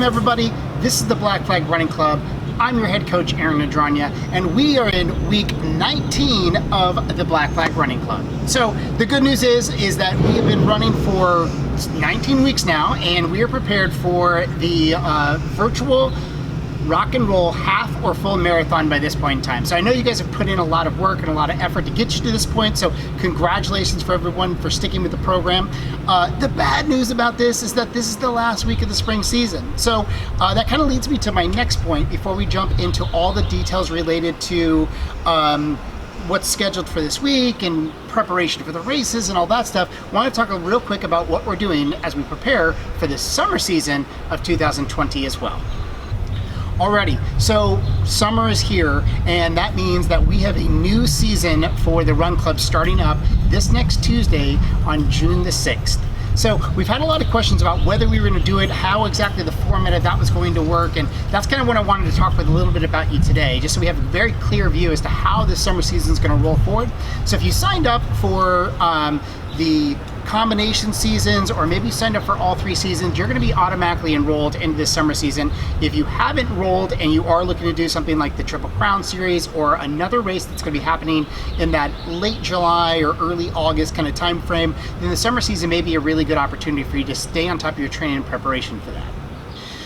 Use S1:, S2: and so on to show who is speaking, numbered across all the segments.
S1: Welcome everybody, this is the Black Flag Running Club. I'm your head coach, Aaron Nadranya, and we are in week 19 of the Black Flag Running Club. So the good news is that we have been running for 19 weeks now, and we are prepared for the virtual rock and roll half or full marathon by this point in time. So I know you guys have put in a lot of work and a lot of effort to get you to this point, so congratulations for everyone for sticking with the program. The bad news about this is that this is the last week of the spring season. So that kind of leads me to my next point before we jump into all the details related to what's scheduled for this week and preparation for the races and all that stuff. I want to talk real quick about what we're doing as we prepare for the summer season of 2020 as well. Alrighty, so summer is here, and that means that we have a new season for the Run Club starting up this next Tuesday on June the 6th. So we've had a lot of questions about whether we were going to do it, how exactly the format of that was going to work, and that's kind of what I wanted to talk with a little bit about you today, just so we have a very clear view as to how this summer season is going to roll forward. So if you signed up for the combination seasons, or maybe signed up for all three seasons, you're going to be automatically enrolled into this summer season. If you haven't enrolled and you are looking to do something like the Triple Crown series or another race that's going to be happening in that late July or early August kind of time frame, then the summer season may be a really good opportunity for you to stay on top of your training and preparation for that.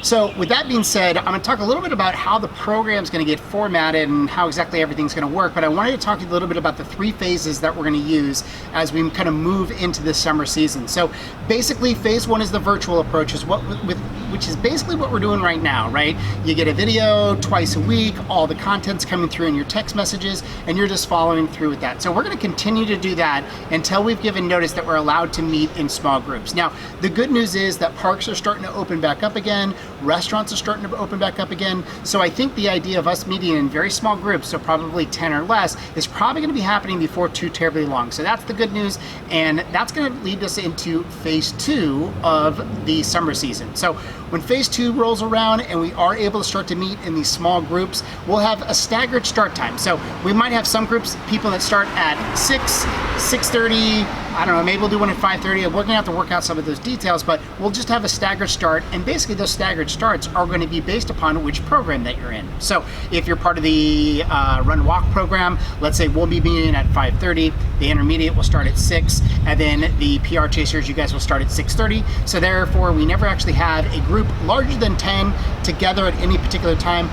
S1: So with that being said, I'm going to talk a little bit about how the program is going to get formatted and how exactly everything's going to work, but I wanted to talk to you a little bit about the three phases that we're going to use as we kind of move into this summer season. So basically, phase one is the virtual approach, which is basically what we're doing right now, right? You get a video twice a week, all the content's coming through in your text messages, and you're just following through with that. So we're going to continue to do that until we've given notice that we're allowed to meet in small groups. Now, the good news is that parks are starting to open back up again. Restaurants are starting to open back up again. So I think the idea of us meeting in very small groups, so probably 10 or less, is probably going to be happening before too terribly long. So that's the good news, and that's going to lead us into phase two of the summer season. So when phase two rolls around and we are able to start to meet in these small groups, we'll have a staggered start time. So we might have some groups, people that start at 6:30, I don't know, maybe we'll do one at 5:30. We're going to have to work out some of those details, but we'll just have a staggered start, and basically those staggered starts are going to be based upon which program that you're in. So if you're part of the Run Walk program, let's say we'll be meeting at 5:30, the intermediate will start at 6, and then the PR Chasers, you guys will start at 6:30. So therefore, we never actually have a group larger than 10 together at any particular time.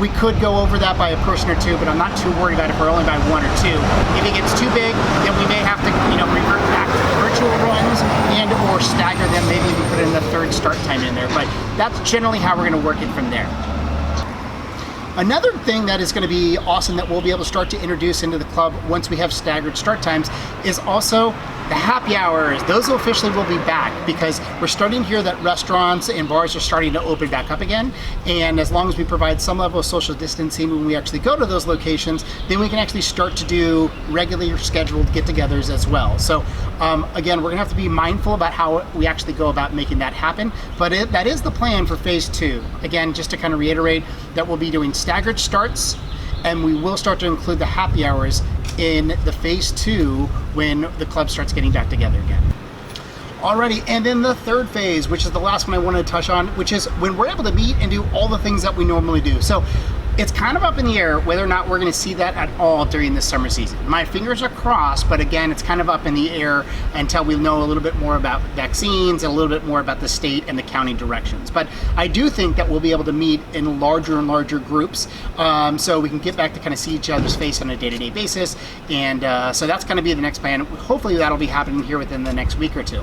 S1: We could go over that by a person or two, but I'm not too worried about it if we're only by one or two. If it gets too big, then we may have to, revert back to the virtual runs and or stagger them, maybe even put in the third start time in there. But that's generally how we're going to work it from there. Another thing that is going to be awesome that we'll be able to start to introduce into the club once we have staggered start times is also the happy hours. Those officially will be back because we're starting to hear that restaurants and bars are starting to open back up again. And as long as we provide some level of social distancing when we actually go to those locations, then we can actually start to do regularly scheduled get-togethers as well. So again, we're gonna have to be mindful about how we actually go about making that happen. But that is the plan for phase two. Again, just to kind of reiterate that we'll be doing staggered starts, and we will start to include the happy hours in the phase two when the club starts getting back together again. Alrighty, and then the third phase, which is the last one I wanted to touch on, which is when we're able to meet and do all the things that we normally do. So it's kind of up in the air whether or not we're going to see that at all during this summer season. My fingers are crossed, but again, it's kind of up in the air until we know a little bit more about vaccines and a little bit more about the state and the county directions. But I do think that we'll be able to meet in larger and larger groups, so we can get back to kind of see each other's face on a day-to-day basis. And so that's going to be the next plan. Hopefully that'll be happening here within the next week or two.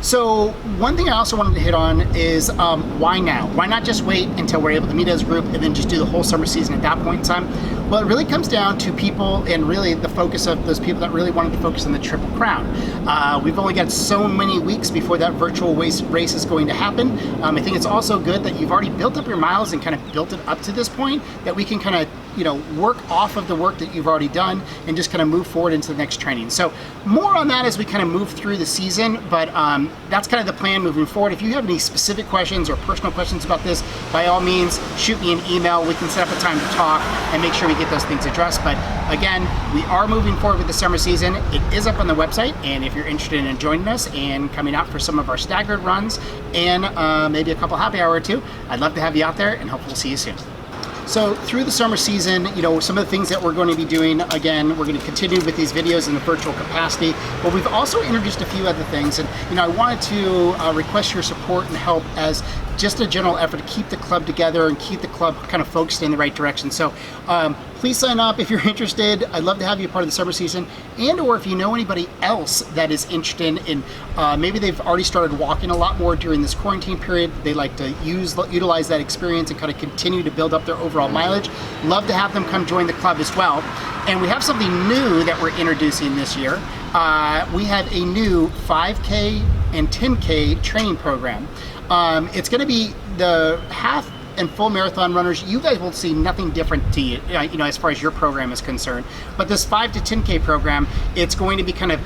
S1: So one thing I also wanted to hit on is why now? Why not just wait until we're able to meet as a group and then just do the whole summer season at that point in time? Well, it really comes down to people and really the focus of those people that really wanted to focus on the Triple Crown. We've only got so many weeks before that virtual race is going to happen. I think it's also good that you've already built up your miles and kind of built it up to this point, that we can kind of work off of the work that you've already done and just kind of move forward into the next training. So more on that as we kind of move through the season, but that's kind of the plan moving forward. If you have any specific questions or personal questions about this, by all means, shoot me an email. We can set up a time to talk and make sure we get those things addressed. But again, we are moving forward with the summer season. It is up on the website, and if you're interested in joining us and coming out for some of our staggered runs and maybe a couple happy hour or two, I'd love to have you out there, and hopefully we'll see you soon. So through the summer season, some of the things that we're going to be doing, again, we're going to continue with these videos in a virtual capacity, but we've also introduced a few other things. And I wanted to request your support and help as just a general effort to keep the club together and keep the club kind of focused in the right direction. So please sign up if you're interested. I'd love to have you a part of the summer season, and or if you know anybody else that is interested in, maybe they've already started walking a lot more during this quarantine period. They like to utilize that experience and kind of continue to build up their overall mileage. Love to have them come join the club as well. And we have something new that we're introducing this year. We have a new 5K and 10K training program. It's going to be the half and full marathon runners. You guys will see nothing different to you, as far as your program is concerned. But this 5 to 10K program, it's going to be kind of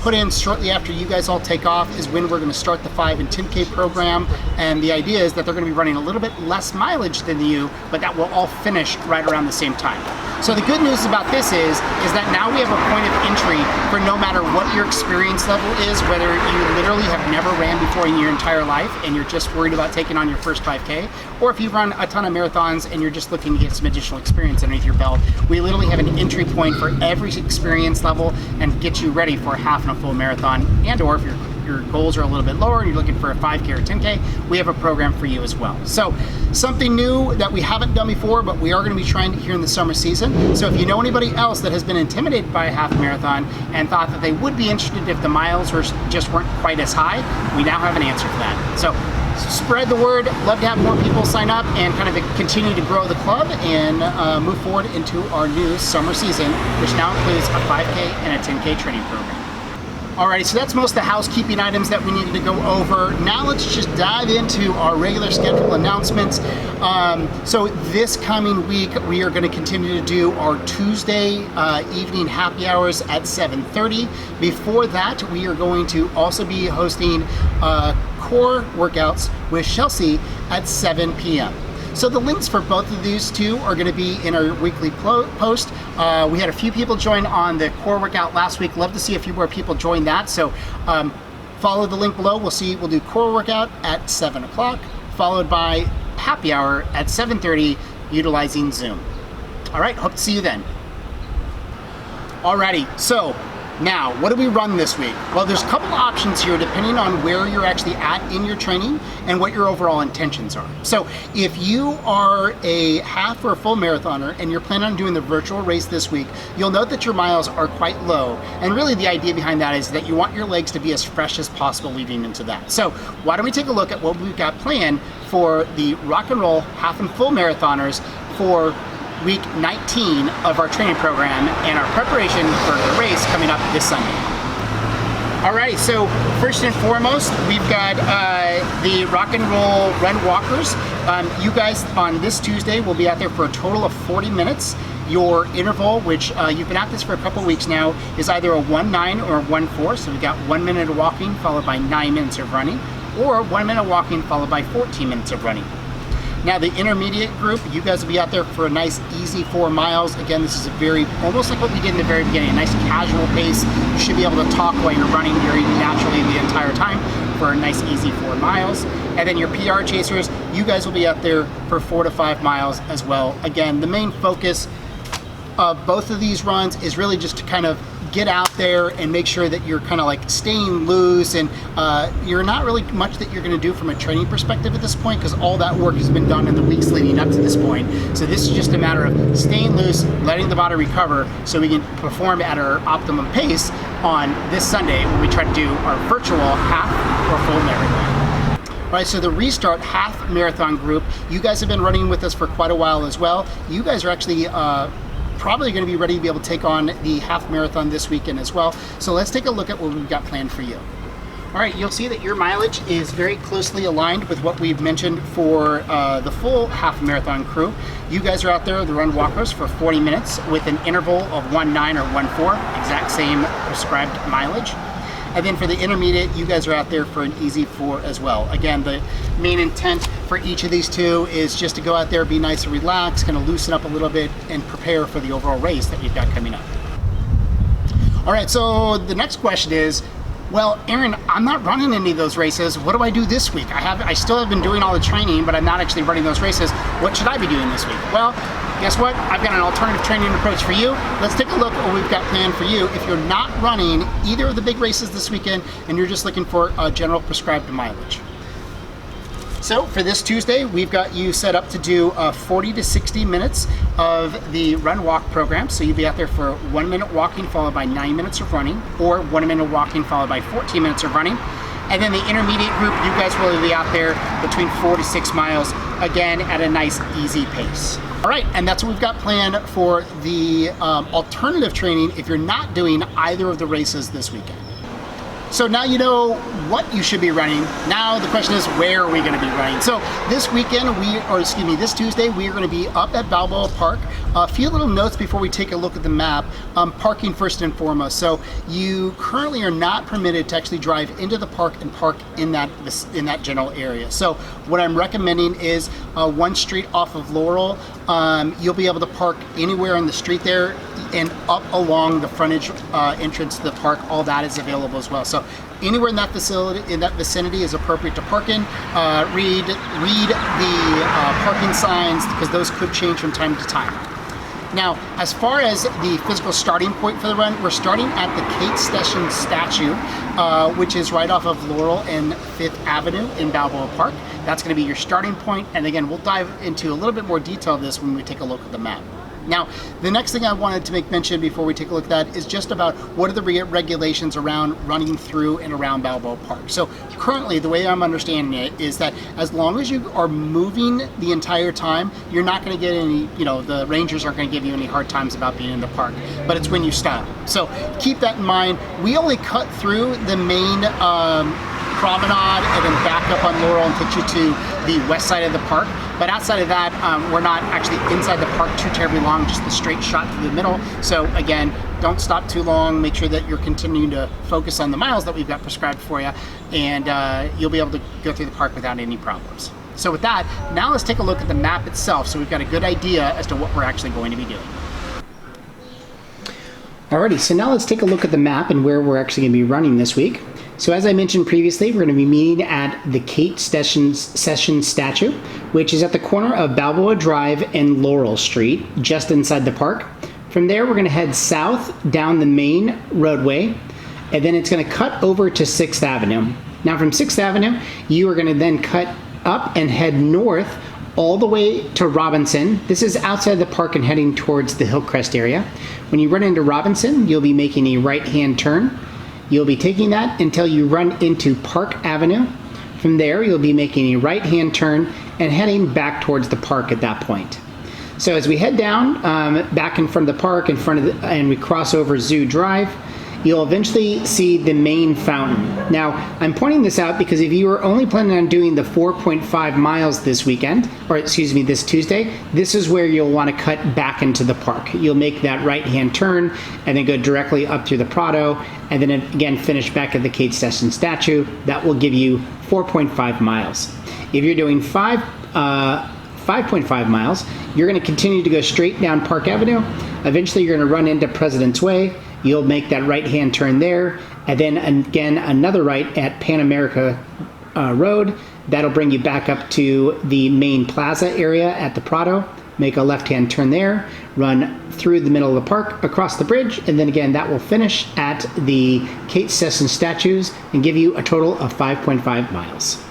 S1: put in shortly after you guys all take off is when we're going to start the 5 and 10K program. And the idea is that they're going to be running a little bit less mileage than you, but that will all finish right around the same time. So the good news about this is that now we have a point of entry for no matter what your experience level is, whether you literally have never ran before in your entire life and you're just worried about taking on your first 5K, or if you run a ton of marathons and you're just looking to get some additional experience underneath your belt. We literally have an entry point for every experience level and get you ready for a half and a full marathon, and or if your goals are a little bit lower and you're looking for a 5K or 10K, we have a program for you as well. So something new that we haven't done before, but we are going to be trying here in the summer season. So if you know anybody else that has been intimidated by a half marathon and thought that they would be interested if the miles just weren't quite as high, we now have an answer for that. So spread the word. Love to have more people sign up and kind of continue to grow the club and move forward into our new summer season, which now includes a 5K and a 10K training program. Alrighty, so that's most of the housekeeping items that we needed to go over. Now let's just dive into our regular schedule announcements. So this coming week, we are going to continue to do our Tuesday evening happy hours at 7:30. Before that, we are going to also be hosting core workouts with Chelsea at 7 p.m. So the links for both of these two are going to be in our weekly post. We had a few people join on the core workout last week. Love to see a few more people join that. So follow the link below. We'll do core workout at 7 o'clock, followed by happy hour at 7:30 utilizing Zoom. All right, hope to see you then. Alrighty, so now, what do we run this week? Well, there's a couple options here depending on where you're actually at in your training and what your overall intentions are. So if you are a half or a full marathoner and you're planning on doing the virtual race this week, you'll note that your miles are quite low. And really the idea behind that is that you want your legs to be as fresh as possible leading into that. So why don't we take a look at what we've got planned for the rock and roll half and full marathoners for week 19 of our training program and our preparation for the race coming up this Sunday. Alright, so first and foremost, we've got the rock and roll run walkers. You guys on this Tuesday will be out there for a total of 40 minutes. Your interval, which you've been at this for a couple weeks now, is either a 1:9 or a 1:4. So we've got 1 minute of walking followed by 9 minutes of running, or 1 minute walking followed by 14 minutes of running. Now the intermediate group, you guys will be out there for a nice easy 4 miles. Again, this is a very, almost like what we did in the very beginning, a nice casual pace. You should be able to talk while you're running very naturally the entire time for a nice easy 4 miles. And then your PR chasers, you guys will be out there for 4 to 5 miles as well. Again, the main focus of both of these runs is really just to kind of get out there and make sure that you're kind of like staying loose, and you're not really much that you're going to do from a training perspective at this point because all that work has been done in the weeks leading up to this point. So this is just a matter of staying loose, letting the body recover so we can perform at our optimum pace on this Sunday when we try to do our virtual half or full marathon. All right, so the Restart half marathon group, you guys have been running with us for quite a while as well. You guys are actually probably going to be ready to be able to take on the half marathon this weekend as well. So let's take a look at what we've got planned for you. All right, you'll see that your mileage is very closely aligned with what we've mentioned for the full half marathon crew. You guys are out there, the run walkers, for 40 minutes with an interval of 1.9 or 1.4, exact same prescribed mileage. And then for the intermediate, you guys are out there for an easy 4 as well. Again, the main intent for each of these two is just to go out there, be nice and relaxed, kind of loosen up a little bit and prepare for the overall race that we've got coming up. All right, so the next question is, well, Aaron, I'm not running any of those races. What do I do this week? I still have been doing all the training, but I'm not actually running those races. What should I be doing this week? Well, guess what? I've got an alternative training approach for you. Let's take a look at what we've got planned for you if you're not running either of the big races this weekend and you're just looking for a general prescribed mileage. So for this Tuesday, we've got you set up to do 40 to 60 minutes of the run walk program. So you'll be out there for 1 minute walking followed by 9 minutes of running, or 1 minute walking followed by 14 minutes of running. And then the intermediate group, you guys will be out there between 4 to 6 miles, again at a nice easy pace. All right, and that's what we've got planned for the alternative training if you're not doing either of the races this weekend. So now you know what you should be running. Now the question is, where are we going to be running? So this weekend, this Tuesday, we are going to be up at Balboa Park. A few little notes before we take a look at the map. Parking first and foremost. So you currently are not permitted to actually drive into the park and park in that general area. So what I'm recommending is one street off of Laurel. You'll be able to park anywhere on the street there, and up along the frontage entrance to the park. All that is available as well. So anywhere in that vicinity is appropriate to park in. Read the parking signs, because those could change from time to time. Now, as far as the physical starting point for the run, we're starting at the Kate Session statue, which is right off of Laurel and 5th Avenue in Balboa Park. That's going to be your starting point. And again, we'll dive into a little bit more detail of this when we take a look at the map. Now, the next thing I wanted to make mention before we take a look at that is just about what are the regulations around running through and around Balboa Park. So currently, the way I'm understanding it is that as long as you are moving the entire time, you're not going to get any, the rangers aren't going to give you any hard times about being in the park, but it's when you stop. So keep that in mind. We only cut through the main promenade and then back up on Laurel and take you to the west side of the park. But outside of that, we're not actually inside the park too terribly long, just the straight shot through the middle. So again, don't stop too long. Make sure that you're continuing to focus on the miles that we've got prescribed for you, and you'll be able to go through the park without any problems. So with that, now let's take a look at the map itself so we've got a good idea as to what we're actually going to be doing. Alrighty, so now let's take a look at the map and where we're actually going to be running this week. So as I mentioned previously, we're going to be meeting at the Kate Session statue, which is at the corner of Balboa Drive and Laurel Street, just inside the park. From there, we're going to head south down the main roadway, and then it's going to cut over to 6th Avenue. Now from 6th Avenue, you are going to then cut up and head north all the way to Robinson. This is outside the park and heading towards the Hillcrest area. When you run into Robinson, you'll be making a right-hand turn. You'll be taking that until you run into Park Avenue. From there, you'll be making a right-hand turn and heading back towards the park at that point. So as we head down back in front of the park, and we cross over Zoo Drive, you'll eventually see the main fountain. Now, I'm pointing this out because if you are only planning on doing the 4.5 miles this Tuesday, this is where you'll want to cut back into the park. You'll make that right-hand turn and then go directly up through the Prado, and then again finish back at the Kate Session statue. That will give you 4.5 miles. If you're doing 5.5 miles, you're going to continue to go straight down Park Avenue. Eventually, you're going to run into President's Way. You'll make that right-hand turn there, and then again another right at Pan America Road. That'll bring you back up to the main plaza area at the Prado. Make a left-hand turn there, run through the middle of the park, across the bridge, and then again that will finish at the Kate Session statues and give you a total of 5.5 miles.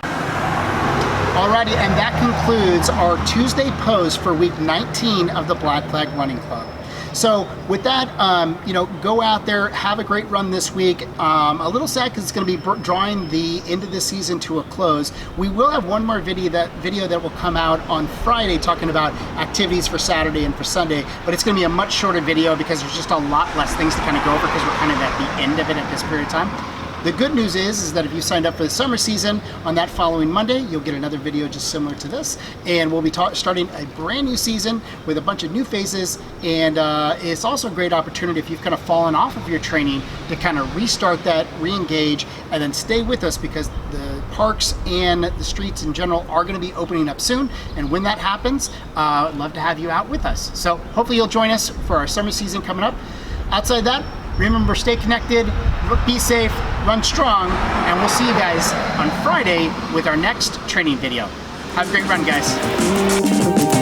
S1: Alrighty, and that concludes our Tuesday post for week 19 of the Black Flag Running Club. So with that, go out there, have a great run this week. A little sad because it's going to be drawing the end of the season to a close. We will have one more video that will come out on Friday talking about activities for Saturday and for Sunday, but it's going to be a much shorter video because there's just a lot less things to kind of go over because we're kind of at the end of it at this period of time. the good news is that if you signed up for the summer season, on that following Monday, you'll get another video just similar to this, and we'll be starting a brand new season with a bunch of new faces, and it's also a great opportunity if you've kind of fallen off of your training to kind of restart that, re-engage, and then stay with us, because the parks and the streets in general are going to be opening up soon, and when that happens, I'd love to have you out with us. So hopefully you'll join us for our summer season coming up. Outside that, remember, stay connected, be safe, run strong, and we'll see you guys on Friday with our next training video. Have a great run, guys.